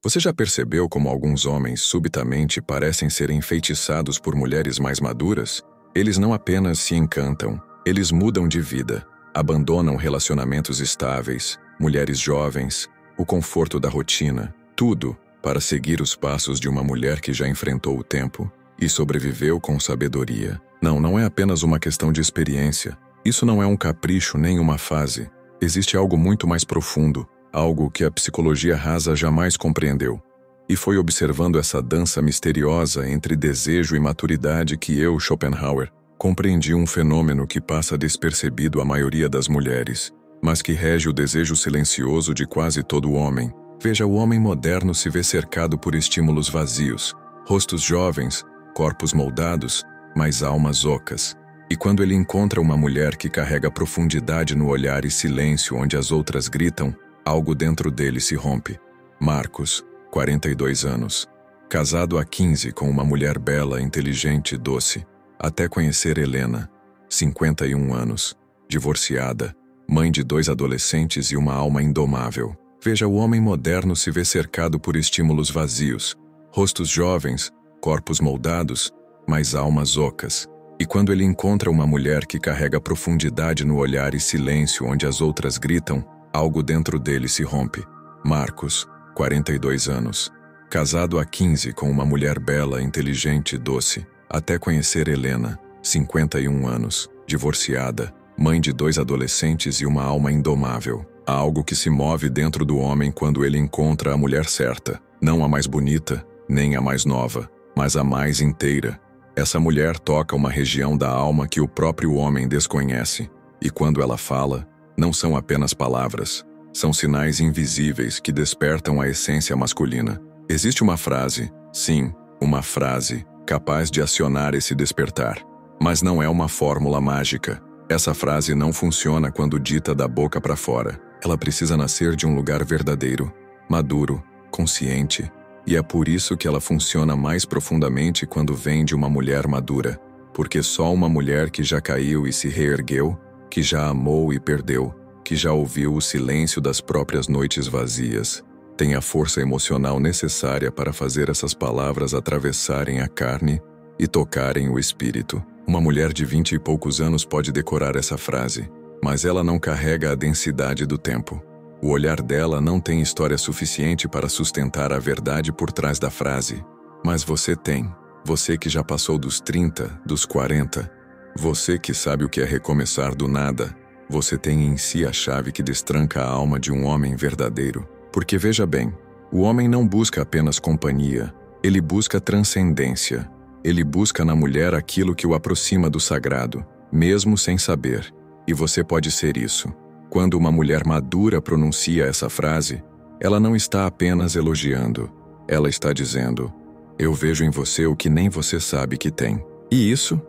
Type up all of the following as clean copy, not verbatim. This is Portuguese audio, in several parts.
Você já percebeu como alguns homens subitamente parecem ser enfeitiçados por mulheres mais maduras? Eles não apenas se encantam, eles mudam de vida, abandonam relacionamentos estáveis, mulheres jovens, o conforto da rotina, tudo para seguir os passos de uma mulher que já enfrentou o tempo e sobreviveu com sabedoria. Não é apenas uma questão de experiência. Isso não é um capricho nem uma fase. Existe algo muito mais profundo, algo que a psicologia rasa jamais compreendeu. E foi observando essa dança misteriosa entre desejo e maturidade que eu, Schopenhauer, compreendi um fenômeno que passa despercebido à maioria das mulheres, mas que rege o desejo silencioso de quase todo homem. Veja, o homem moderno se vê cercado por estímulos vazios, rostos jovens, corpos moldados, mas almas ocas. E quando ele encontra uma mulher que carrega profundidade no olhar e silêncio onde as outras gritam, algo dentro dele se rompe. Marcos, 42 anos. Casado há 15 com uma mulher bela, inteligente e doce, até conhecer Helena, 51 anos. Divorciada, mãe de 2 adolescentes e uma alma indomável. Veja, o homem moderno se vê cercado por estímulos vazios, rostos jovens, corpos moldados, mas almas ocas. E quando ele encontra uma mulher que carrega profundidade no olhar e silêncio onde as outras gritam, algo dentro dele se rompe. Marcos, 42 anos. Casado há 15 com uma mulher bela, inteligente e doce, até conhecer Helena, 51 anos. Divorciada, mãe de 2 adolescentes e uma alma indomável. Há algo que se move dentro do homem quando ele encontra a mulher certa. Não a mais bonita, nem a mais nova, mas a mais inteira. Essa mulher toca uma região da alma que o próprio homem desconhece. E quando ela fala, não são apenas palavras, são sinais invisíveis que despertam a essência masculina. Existe uma frase, sim, uma frase, capaz de acionar esse despertar. Mas não é uma fórmula mágica. Essa frase não funciona quando dita da boca para fora. Ela precisa nascer de um lugar verdadeiro, maduro, consciente. E é por isso que ela funciona mais profundamente quando vem de uma mulher madura. Porque só uma mulher que já caiu e se reergueu, que já amou e perdeu, que já ouviu o silêncio das próprias noites vazias, tem a força emocional necessária para fazer essas palavras atravessarem a carne e tocarem o espírito. Uma mulher de 20 e poucos anos pode decorar essa frase, mas ela não carrega a densidade do tempo. O olhar dela não tem história suficiente para sustentar a verdade por trás da frase. Mas você tem. Você que já passou dos 30, dos 40. Você que sabe o que é recomeçar do nada. Você tem em si a chave que destranca a alma de um homem verdadeiro. Porque veja bem, o homem não busca apenas companhia. Ele busca transcendência. Ele busca na mulher aquilo que o aproxima do sagrado, mesmo sem saber. E você pode ser isso. Quando uma mulher madura pronuncia essa frase, ela não está apenas elogiando. Ela está dizendo, eu vejo em você o que nem você sabe que tem. E isso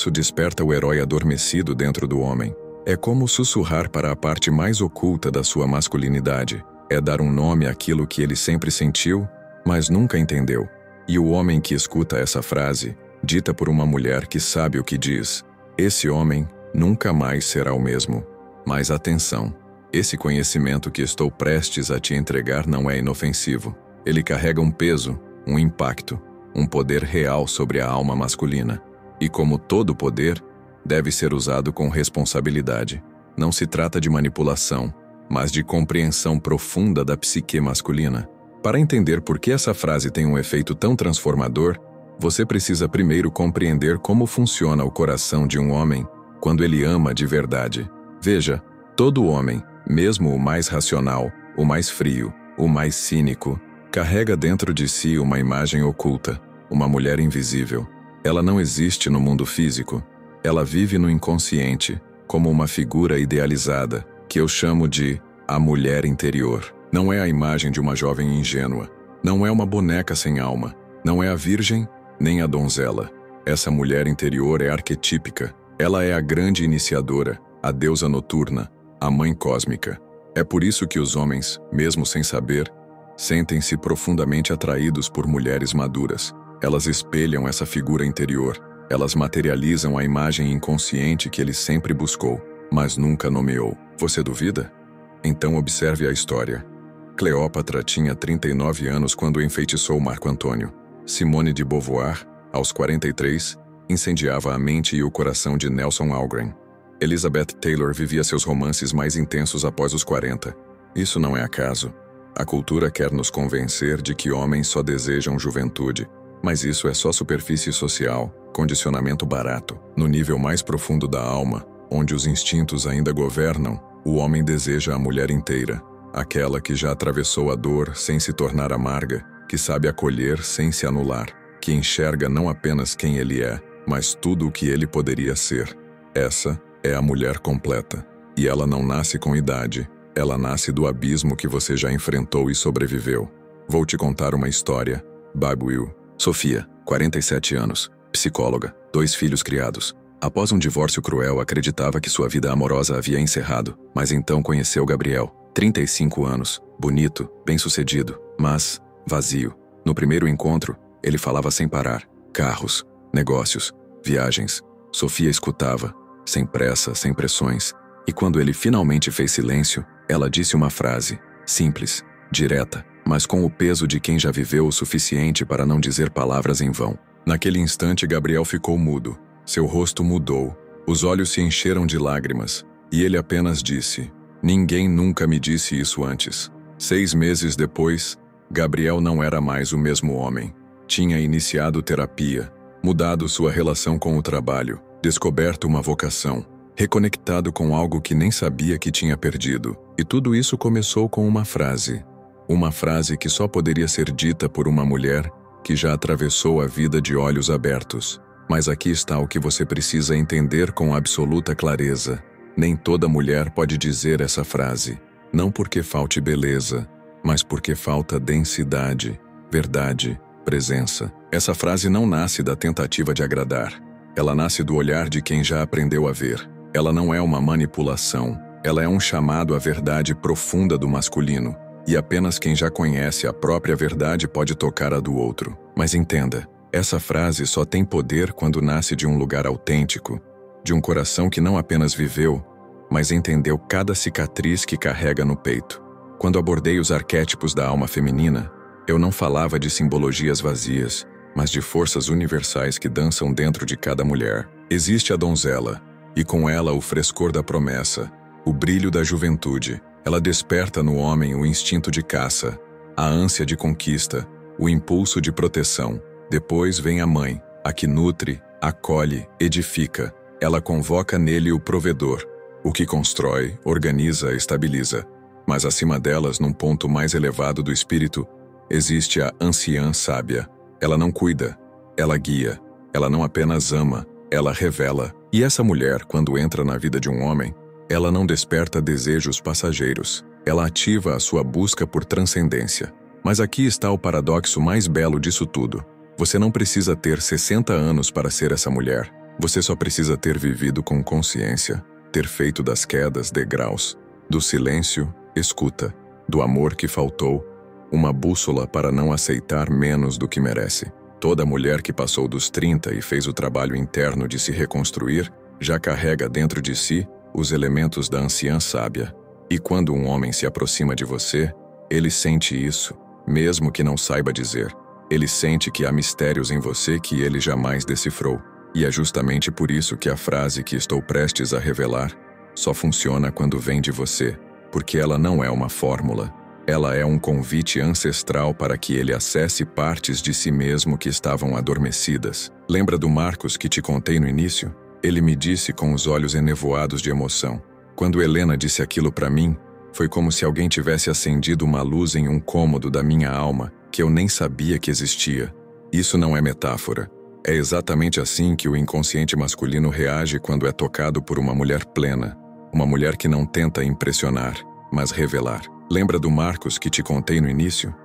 desperta o herói adormecido dentro do homem. É como sussurrar para a parte mais oculta da sua masculinidade. É dar um nome àquilo que ele sempre sentiu, mas nunca entendeu. E o homem que escuta essa frase, dita por uma mulher que sabe o que diz, esse homem nunca mais será o mesmo. Mas atenção, esse conhecimento que estou prestes a te entregar não é inofensivo. Ele carrega um peso, um impacto, um poder real sobre a alma masculina. E como todo poder, deve ser usado com responsabilidade. Não se trata de manipulação, mas de compreensão profunda da psique masculina. Para entender por que essa frase tem um efeito tão transformador, você precisa primeiro compreender como funciona o coração de um homem quando ele ama de verdade. Veja, todo homem, mesmo o mais racional, o mais frio, o mais cínico, carrega dentro de si uma imagem oculta, uma mulher invisível. Ela não existe no mundo físico. Ela vive no inconsciente, como uma figura idealizada, que eu chamo de a mulher interior. Não é a imagem de uma jovem ingênua. Não é uma boneca sem alma. Não é a virgem, nem a donzela. Essa mulher interior é arquetípica. Ela é a grande iniciadora, a deusa noturna, a mãe cósmica. É por isso que os homens, mesmo sem saber, sentem-se profundamente atraídos por mulheres maduras. Elas espelham essa figura interior. Elas materializam a imagem inconsciente que ele sempre buscou, mas nunca nomeou. Você duvida? Então observe a história. Cleópatra tinha 39 anos quando enfeitiçou Marco Antônio. Simone de Beauvoir, aos 43, incendiava a mente e o coração de Nelson Algren. Elizabeth Taylor vivia seus romances mais intensos após os 40. Isso não é acaso. A cultura quer nos convencer de que homens só desejam juventude, mas isso é só superfície social, condicionamento barato. No nível mais profundo da alma, onde os instintos ainda governam, o homem deseja a mulher inteira, aquela que já atravessou a dor sem se tornar amarga, que sabe acolher sem se anular, que enxerga não apenas quem ele é, mas tudo o que ele poderia ser. Essa é a mulher completa. E ela não nasce com idade, ela nasce do abismo que você já enfrentou e sobreviveu. Vou te contar uma história. Babe Will. Sofia, 47 anos, psicóloga, 2 filhos criados. Após um divórcio cruel, acreditava que sua vida amorosa havia encerrado, mas então conheceu Gabriel, 35 anos, bonito, bem-sucedido, mas vazio. No primeiro encontro, ele falava sem parar. Carros, negócios, viagens. Sofia escutava, sem pressa, sem pressões. E quando ele finalmente fez silêncio, ela disse uma frase, simples, direta, mas com o peso de quem já viveu o suficiente para não dizer palavras em vão. Naquele instante, Gabriel ficou mudo. Seu rosto mudou, os olhos se encheram de lágrimas, e ele apenas disse: "Ninguém nunca me disse isso antes." 6 meses depois, Gabriel não era mais o mesmo homem. Tinha iniciado terapia, mudado sua relação com o trabalho, descoberto uma vocação, reconectado com algo que nem sabia que tinha perdido. E tudo isso começou com uma frase. Uma frase que só poderia ser dita por uma mulher que já atravessou a vida de olhos abertos. Mas aqui está o que você precisa entender com absoluta clareza. Nem toda mulher pode dizer essa frase. Não porque falte beleza, mas porque falta densidade, verdade, presença. Essa frase não nasce da tentativa de agradar. Ela nasce do olhar de quem já aprendeu a ver. Ela não é uma manipulação. Ela é um chamado à verdade profunda do masculino. E apenas quem já conhece a própria verdade pode tocar a do outro. Mas entenda, essa frase só tem poder quando nasce de um lugar autêntico, de um coração que não apenas viveu, mas entendeu cada cicatriz que carrega no peito. Quando abordei os arquétipos da alma feminina, eu não falava de simbologias vazias, mas de forças universais que dançam dentro de cada mulher. Existe a donzela, e com ela o frescor da promessa, o brilho da juventude. Ela desperta no homem o instinto de caça, a ânsia de conquista, o impulso de proteção. Depois vem a mãe, a que nutre, acolhe, edifica. Ela convoca nele o provedor, o que constrói, organiza, estabiliza. Mas acima delas, num ponto mais elevado do espírito, existe a anciã sábia. Ela não cuida, ela guia. Ela não apenas ama, ela revela. E essa mulher, quando entra na vida de um homem, ela não desperta desejos passageiros. Ela ativa a sua busca por transcendência. Mas aqui está o paradoxo mais belo disso tudo. Você não precisa ter 60 anos para ser essa mulher. Você só precisa ter vivido com consciência, ter feito das quedas degraus, do silêncio, escuta, do amor que faltou, uma bússola para não aceitar menos do que merece. Toda mulher que passou dos 30 e fez o trabalho interno de se reconstruir, já carrega dentro de si os elementos da anciã sábia. E quando um homem se aproxima de você, ele sente isso, mesmo que não saiba dizer. Ele sente que há mistérios em você que ele jamais decifrou. E é justamente por isso que a frase que estou prestes a revelar só funciona quando vem de você, porque ela não é uma fórmula. Ela é um convite ancestral para que ele acesse partes de si mesmo que estavam adormecidas. Lembra do Marcos que te contei no início? Ele me disse com os olhos enevoados de emoção. Quando Helena disse aquilo para mim, foi como se alguém tivesse acendido uma luz em um cômodo da minha alma que eu nem sabia que existia. Isso não é metáfora. É exatamente assim que o inconsciente masculino reage quando é tocado por uma mulher plena. Uma mulher que não tenta impressionar, mas revelar. Lembra do Marcos que te contei no início?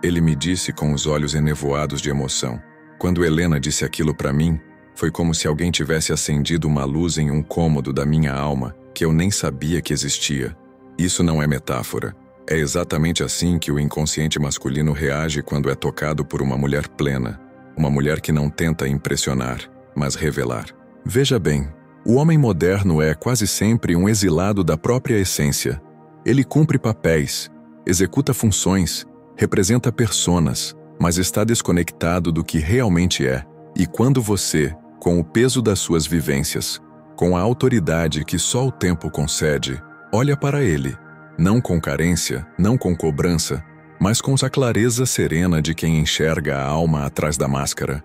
Ele me disse com os olhos enevoados de emoção. Quando Helena disse aquilo para mim, foi como se alguém tivesse acendido uma luz em um cômodo da minha alma que eu nem sabia que existia. Isso não é metáfora. É exatamente assim que o inconsciente masculino reage quando é tocado por uma mulher plena. Uma mulher que não tenta impressionar, mas revelar. Veja bem, o homem moderno é quase sempre um exilado da própria essência. Ele cumpre papéis, executa funções, representa personas, mas está desconectado do que realmente é. E quando você, com o peso das suas vivências, com a autoridade que só o tempo concede, olha para ele, não com carência, não com cobrança, mas com a clareza serena de quem enxerga a alma atrás da máscara,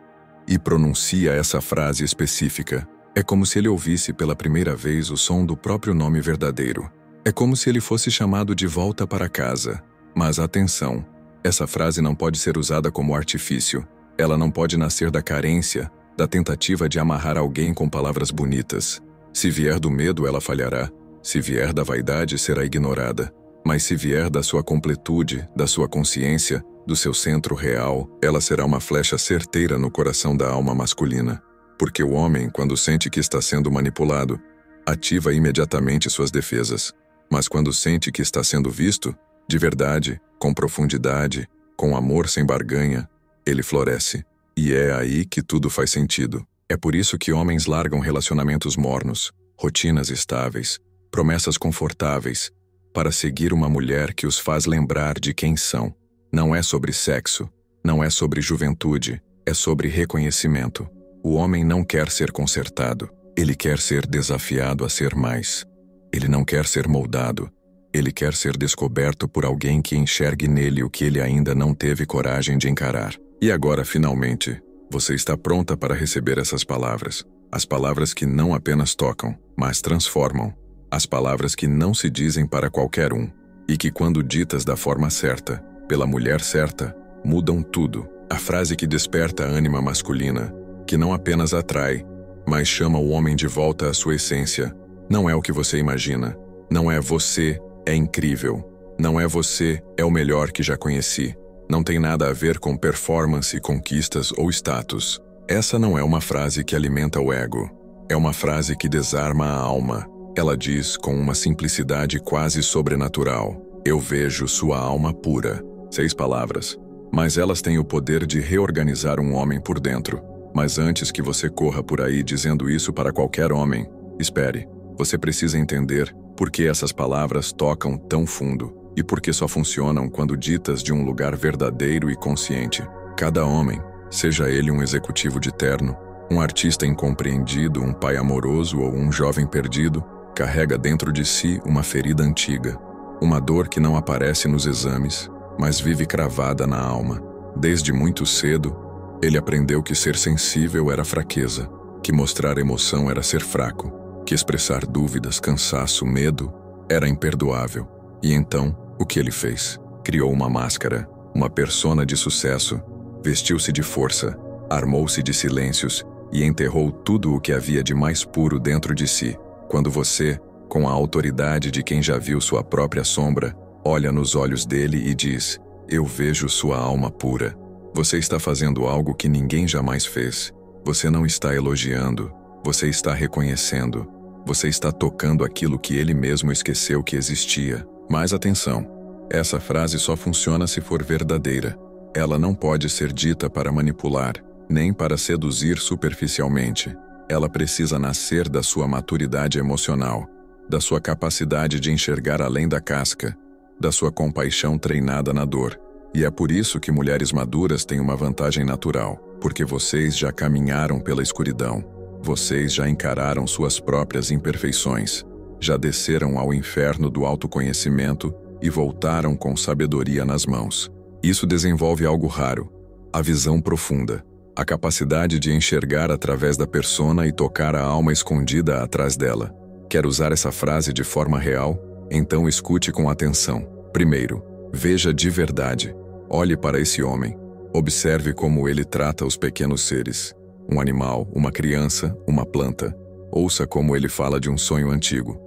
e pronuncia essa frase específica, é como se ele ouvisse pela primeira vez o som do próprio nome verdadeiro. É como se ele fosse chamado de volta para casa. Mas atenção, essa frase não pode ser usada como artifício. Ela não pode nascer da carência, da tentativa de amarrar alguém com palavras bonitas. Se vier do medo, ela falhará. Se vier da vaidade, será ignorada. Mas se vier da sua completude, da sua consciência, do seu centro real, ela será uma flecha certeira no coração da alma masculina. Porque o homem, quando sente que está sendo manipulado, ativa imediatamente suas defesas. Mas quando sente que está sendo visto, de verdade, com profundidade, com amor sem barganha, ele floresce. E é aí que tudo faz sentido. É por isso que homens largam relacionamentos mornos, rotinas estáveis, promessas confortáveis, para seguir uma mulher que os faz lembrar de quem são. Não é sobre sexo, não é sobre juventude, é sobre reconhecimento. O homem não quer ser consertado, ele quer ser desafiado a ser mais. Ele não quer ser moldado, ele quer ser descoberto por alguém que enxergue nele o que ele ainda não teve coragem de encarar. E agora, finalmente, você está pronta para receber essas palavras. As palavras que não apenas tocam, mas transformam. As palavras que não se dizem para qualquer um, e que, quando ditas da forma certa, pela mulher certa, mudam tudo. A frase que desperta a ânima masculina, que não apenas atrai, mas chama o homem de volta à sua essência. Não é o que você imagina. Não é você, é incrível. Não é você, é o melhor que já conheci. Não tem nada a ver com performance, conquistas ou status. Essa não é uma frase que alimenta o ego. É uma frase que desarma a alma. Ela diz com uma simplicidade quase sobrenatural: eu vejo sua alma pura. 6 palavras. Mas elas têm o poder de reorganizar um homem por dentro. Mas antes que você corra por aí dizendo isso para qualquer homem, espere. Você precisa entender por que essas palavras tocam tão fundo e por que só funcionam quando ditas de um lugar verdadeiro e consciente. Cada homem, seja ele um executivo de terno, um artista incompreendido, um pai amoroso ou um jovem perdido, carrega dentro de si uma ferida antiga, uma dor que não aparece nos exames, mas vive cravada na alma. Desde muito cedo, ele aprendeu que ser sensível era fraqueza, que mostrar emoção era ser fraco, que expressar dúvidas, cansaço, medo era imperdoável. E então, o que ele fez? Criou uma máscara, uma persona de sucesso, vestiu-se de força, armou-se de silêncios e enterrou tudo o que havia de mais puro dentro de si. Quando você, com a autoridade de quem já viu sua própria sombra, olha nos olhos dele e diz: eu vejo sua alma pura. Você está fazendo algo que ninguém jamais fez. Você não está elogiando, você está reconhecendo. Você está tocando aquilo que ele mesmo esqueceu que existia. Mas atenção, essa frase só funciona se for verdadeira. Ela não pode ser dita para manipular, nem para seduzir superficialmente. Ela precisa nascer da sua maturidade emocional, da sua capacidade de enxergar além da casca, da sua compaixão treinada na dor. E é por isso que mulheres maduras têm uma vantagem natural, porque vocês já caminharam pela escuridão. Vocês já encararam suas próprias imperfeições, já desceram ao inferno do autoconhecimento e voltaram com sabedoria nas mãos. Isso desenvolve algo raro: a visão profunda, a capacidade de enxergar através da persona e tocar a alma escondida atrás dela. Quer usar essa frase de forma real? Então escute com atenção. Primeiro, veja de verdade. Olhe para esse homem. Observe como ele trata os pequenos seres. Um animal, uma criança, uma planta. Ouça como ele fala de um sonho antigo.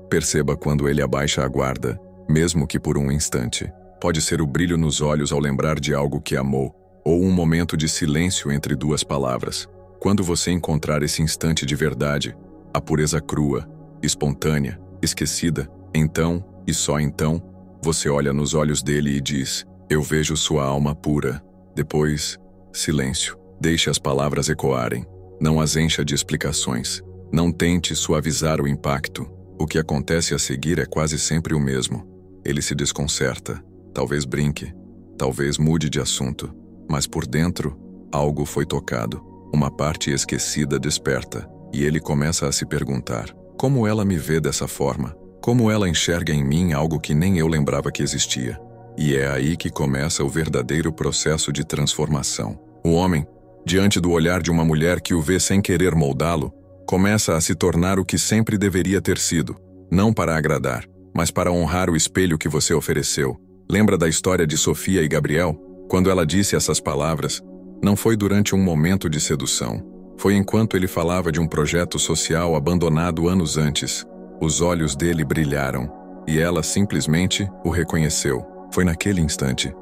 Perceba quando ele abaixa a guarda, mesmo que por um instante. Pode ser o brilho nos olhos ao lembrar de algo que amou, ou um momento de silêncio entre duas palavras. Quando você encontrar esse instante de verdade, a pureza crua, espontânea, esquecida, então, e só então, você olha nos olhos dele e diz: eu vejo sua alma pura. Depois, silêncio. Deixe as palavras ecoarem. Não as encha de explicações. Não tente suavizar o impacto. O que acontece a seguir é quase sempre o mesmo. Ele se desconcerta. talvez brinque, talvez mude de assunto, mas por dentro, algo foi tocado. Uma parte esquecida desperta, e ele começa a se perguntar: como ela me vê dessa forma? Como ela enxerga em mim algo que nem eu lembrava que existia? E é aí que começa o verdadeiro processo de transformação. O homem, diante do olhar de uma mulher que o vê sem querer moldá-lo, começa a se tornar o que sempre deveria ter sido, não para agradar, mas para honrar o espelho que você ofereceu. Lembra da história de Sofia e Gabriel? Quando ela disse essas palavras, não foi durante um momento de sedução. Foi enquanto ele falava de um projeto social abandonado anos antes. Os olhos dele brilharam, e ela simplesmente o reconheceu. Foi naquele instante,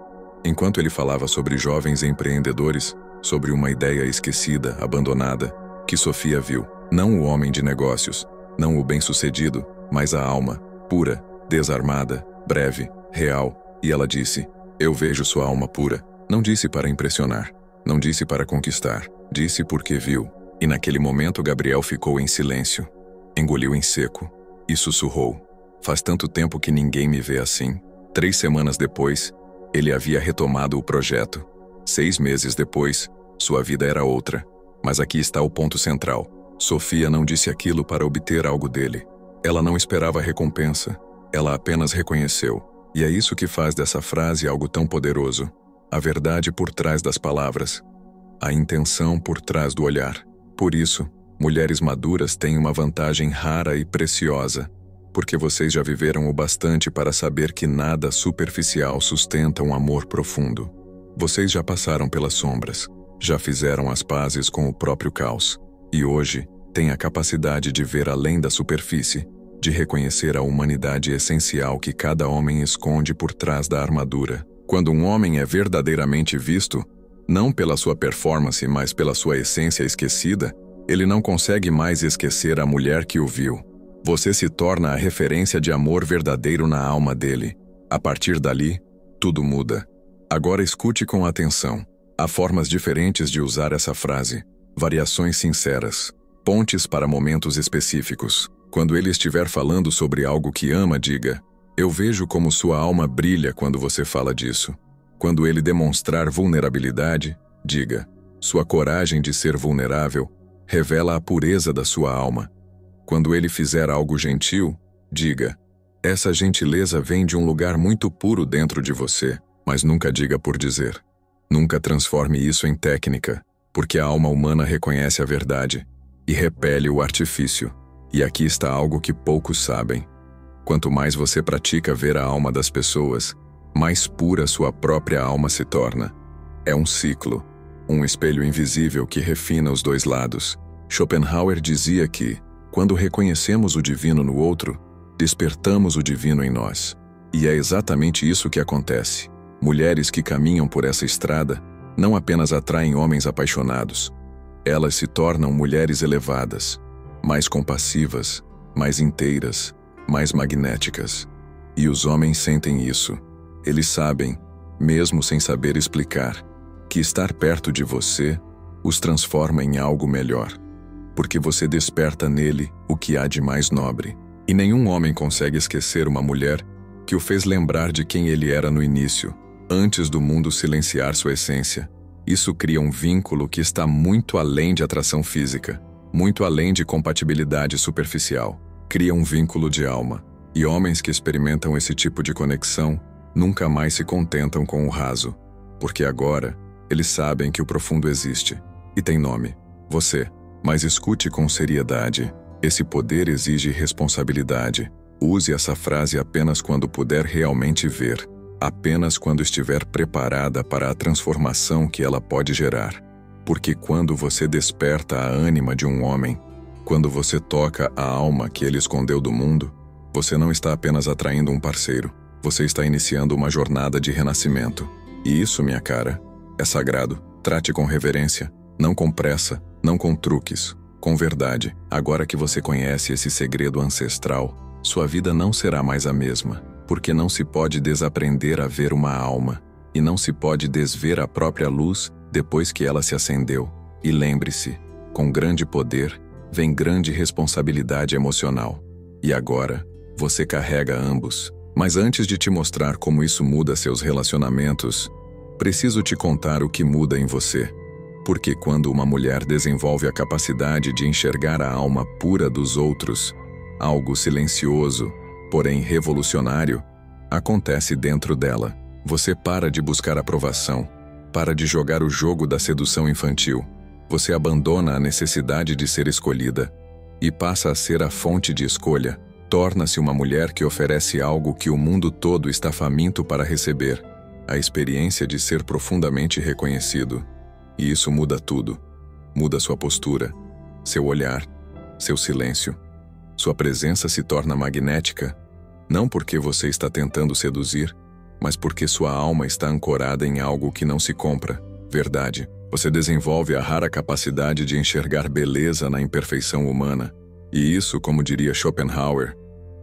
enquanto ele falava sobre jovens empreendedores, sobre uma ideia esquecida, abandonada, que Sofia viu. Não o homem de negócios, não o bem-sucedido, mas a alma, pura, desarmada, breve, real. E ela disse: eu vejo sua alma pura. Não disse para impressionar, não disse para conquistar, disse porque viu. E naquele momento Gabriel ficou em silêncio, engoliu em seco e sussurrou: faz tanto tempo que ninguém me vê assim. 3 semanas depois, ele havia retomado o projeto. 6 meses depois, sua vida era outra. Mas aqui está o ponto central. Sofia não disse aquilo para obter algo dele. Ela não esperava recompensa. Ela apenas reconheceu. E é isso que faz dessa frase algo tão poderoso. A verdade por trás das palavras. A intenção por trás do olhar. Por isso, mulheres maduras têm uma vantagem rara e preciosa. Porque vocês já viveram o bastante para saber que nada superficial sustenta um amor profundo. Vocês já passaram pelas sombras. Já fizeram as pazes com o próprio caos. E hoje, têm a capacidade de ver além da superfície, de reconhecer a humanidade essencial que cada homem esconde por trás da armadura. Quando um homem é verdadeiramente visto, não pela sua performance, mas pela sua essência esquecida, ele não consegue mais esquecer a mulher que o viu. Você se torna a referência de amor verdadeiro na alma dele. A partir dali, tudo muda. Agora escute com atenção. Há formas diferentes de usar essa frase. Variações sinceras. Pontes para momentos específicos. Quando ele estiver falando sobre algo que ama, diga: eu vejo como sua alma brilha quando você fala disso. Quando ele demonstrar vulnerabilidade, diga: sua coragem de ser vulnerável revela a pureza da sua alma. Quando ele fizer algo gentil, diga: essa gentileza vem de um lugar muito puro dentro de você, mas nunca diga por dizer. Nunca transforme isso em técnica, porque a alma humana reconhece a verdade e repele o artifício. E aqui está algo que poucos sabem. Quanto mais você pratica ver a alma das pessoas, mais pura sua própria alma se torna. É um ciclo, um espelho invisível que refina os dois lados. Schopenhauer dizia que, quando reconhecemos o divino no outro, despertamos o divino em nós. E é exatamente isso que acontece. Mulheres que caminham por essa estrada não apenas atraem homens apaixonados. Elas se tornam mulheres elevadas, mais compassivas, mais inteiras, mais magnéticas. E os homens sentem isso. Eles sabem, mesmo sem saber explicar, que estar perto de você os transforma em algo melhor. Porque você desperta nele o que há de mais nobre. E nenhum homem consegue esquecer uma mulher que o fez lembrar de quem ele era no início, antes do mundo silenciar sua essência. Isso cria um vínculo que está muito além de atração física, muito além de compatibilidade superficial. Cria um vínculo de alma. E homens que experimentam esse tipo de conexão nunca mais se contentam com o raso, porque agora eles sabem que o profundo existe e tem nome: você. Mas escute com seriedade. Esse poder exige responsabilidade. Use essa frase apenas quando puder realmente ver. Apenas quando estiver preparada para a transformação que ela pode gerar. Porque quando você desperta a ânima de um homem, quando você toca a alma que ele escondeu do mundo, você não está apenas atraindo um parceiro. Você está iniciando uma jornada de renascimento. E isso, minha cara, é sagrado. Trate com reverência, não com pressa, não com truques, com verdade. Agora que você conhece esse segredo ancestral, sua vida não será mais a mesma, porque não se pode desaprender a ver uma alma, e não se pode desver a própria luz depois que ela se acendeu. E lembre-se, com grande poder, vem grande responsabilidade emocional. E agora, você carrega ambos. Mas antes de te mostrar como isso muda seus relacionamentos, preciso te contar o que muda em você. Porque quando uma mulher desenvolve a capacidade de enxergar a alma pura dos outros, algo silencioso, porém revolucionário, acontece dentro dela. Você para de buscar aprovação, para de jogar o jogo da sedução infantil. Você abandona a necessidade de ser escolhida e passa a ser a fonte de escolha. Torna-se uma mulher que oferece algo que o mundo todo está faminto para receber: a experiência de ser profundamente reconhecido. E isso muda tudo. Muda sua postura, seu olhar, seu silêncio. Sua presença se torna magnética, não porque você está tentando seduzir, mas porque sua alma está ancorada em algo que não se compra: verdade. Você desenvolve a rara capacidade de enxergar beleza na imperfeição humana. E isso, como diria Schopenhauer,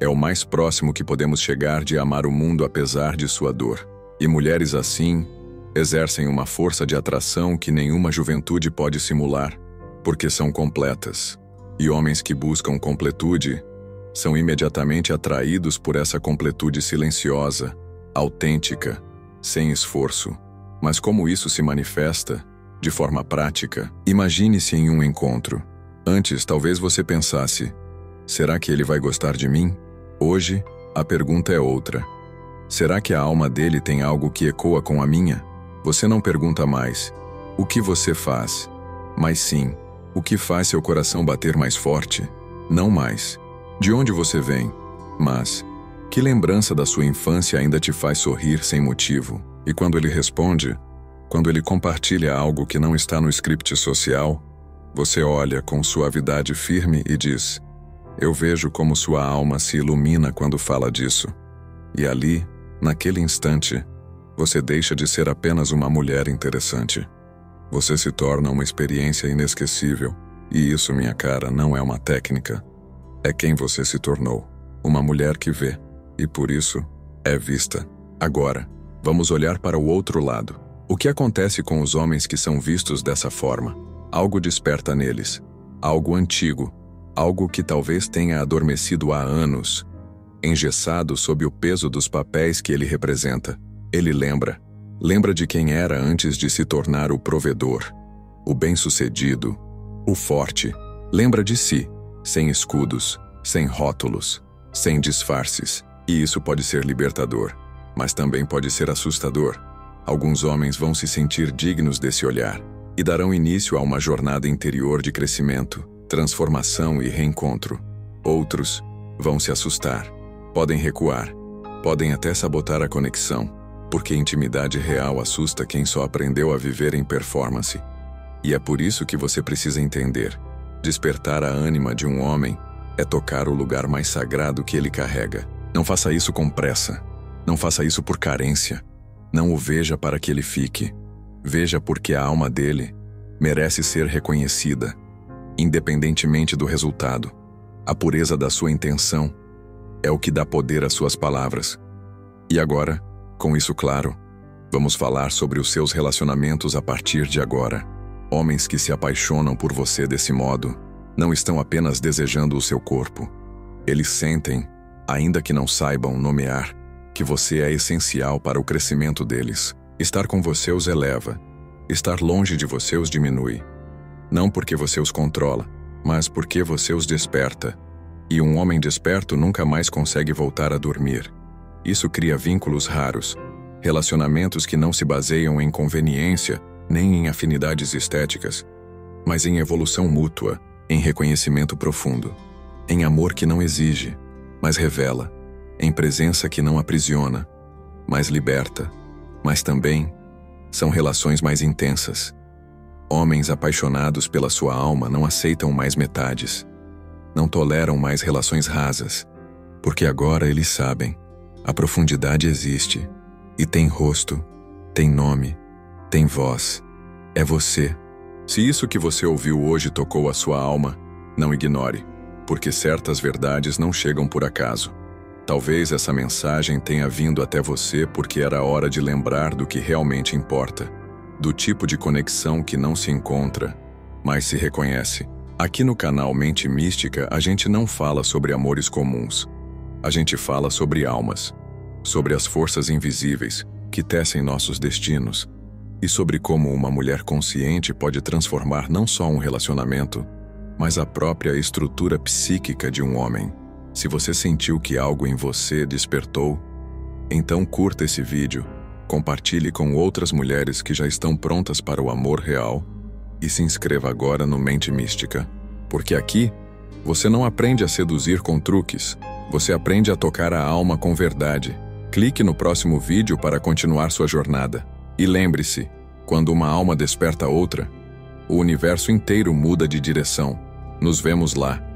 é o mais próximo que podemos chegar de amar o mundo apesar de sua dor. E mulheres assim exercem uma força de atração que nenhuma juventude pode simular, porque são completas. E homens que buscam completude são imediatamente atraídos por essa completude silenciosa, autêntica, sem esforço. Mas como isso se manifesta de forma prática? Imagine-se em um encontro. Antes, talvez você pensasse: será que ele vai gostar de mim? Hoje, a pergunta é outra. Será que a alma dele tem algo que ecoa com a minha? Você não pergunta mais: o que você faz? Mas sim: o que faz seu coração bater mais forte? Não mais: de onde você vem? Mas: que lembrança da sua infância ainda te faz sorrir sem motivo? E quando ele responde, quando ele compartilha algo que não está no script social, você olha com suavidade firme e diz: eu vejo como sua alma se ilumina quando fala disso. E ali, naquele instante, você deixa de ser apenas uma mulher interessante. Você se torna uma experiência inesquecível. E isso, minha cara, não é uma técnica. É quem você se tornou. Uma mulher que vê, e por isso, é vista. Agora, vamos olhar para o outro lado. O que acontece com os homens que são vistos dessa forma? Algo desperta neles. Algo antigo. Algo que talvez tenha adormecido há anos, engessado sob o peso dos papéis que ele representa. Ele lembra de quem era antes de se tornar o provedor, o bem-sucedido, o forte. Lembra de si, sem escudos, sem rótulos, sem disfarces. E isso pode ser libertador, mas também pode ser assustador. Alguns homens vão se sentir dignos desse olhar e darão início a uma jornada interior de crescimento, transformação e reencontro. Outros vão se assustar, podem recuar, podem até sabotar a conexão, porque intimidade real assusta quem só aprendeu a viver em performance. E é por isso que você precisa entender: despertar a ânima de um homem é tocar o lugar mais sagrado que ele carrega. Não faça isso com pressa. Não faça isso por carência. Não o veja para que ele fique. Veja porque a alma dele merece ser reconhecida, independentemente do resultado. A pureza da sua intenção é o que dá poder às suas palavras. E agora, com isso claro, vamos falar sobre os seus relacionamentos a partir de agora. Homens que se apaixonam por você desse modo não estão apenas desejando o seu corpo. Eles sentem, ainda que não saibam nomear, que você é essencial para o crescimento deles. Estar com você os eleva. Estar longe de você os diminui. Não porque você os controla, mas porque você os desperta. E um homem desperto nunca mais consegue voltar a dormir. Isso cria vínculos raros, relacionamentos que não se baseiam em conveniência nem em afinidades estéticas, mas em evolução mútua, em reconhecimento profundo, em amor que não exige, mas revela, em presença que não aprisiona, mas liberta, mas também são relações mais intensas. Homens apaixonados pela sua alma não aceitam mais metades, não toleram mais relações rasas, porque agora eles sabem, a profundidade existe, e tem rosto, tem nome, tem voz, é você. Se isso que você ouviu hoje tocou a sua alma, não ignore, porque certas verdades não chegam por acaso. Talvez essa mensagem tenha vindo até você porque era hora de lembrar do que realmente importa, do tipo de conexão que não se encontra, mas se reconhece. Aqui no canal Mente Mística a gente não fala sobre amores comuns, a gente fala sobre almas. sobre as forças invisíveis que tecem nossos destinos e sobre como uma mulher consciente pode transformar não só um relacionamento, mas a própria estrutura psíquica de um homem. Se você sentiu que algo em você despertou, então curta esse vídeo, compartilhe com outras mulheres que já estão prontas para o amor real e se inscreva agora no Mente Mística, porque aqui você não aprende a seduzir com truques, você aprende a tocar a alma com verdade. Clique no próximo vídeo para continuar sua jornada. E lembre-se, quando uma alma desperta outra, o universo inteiro muda de direção. Nos vemos lá.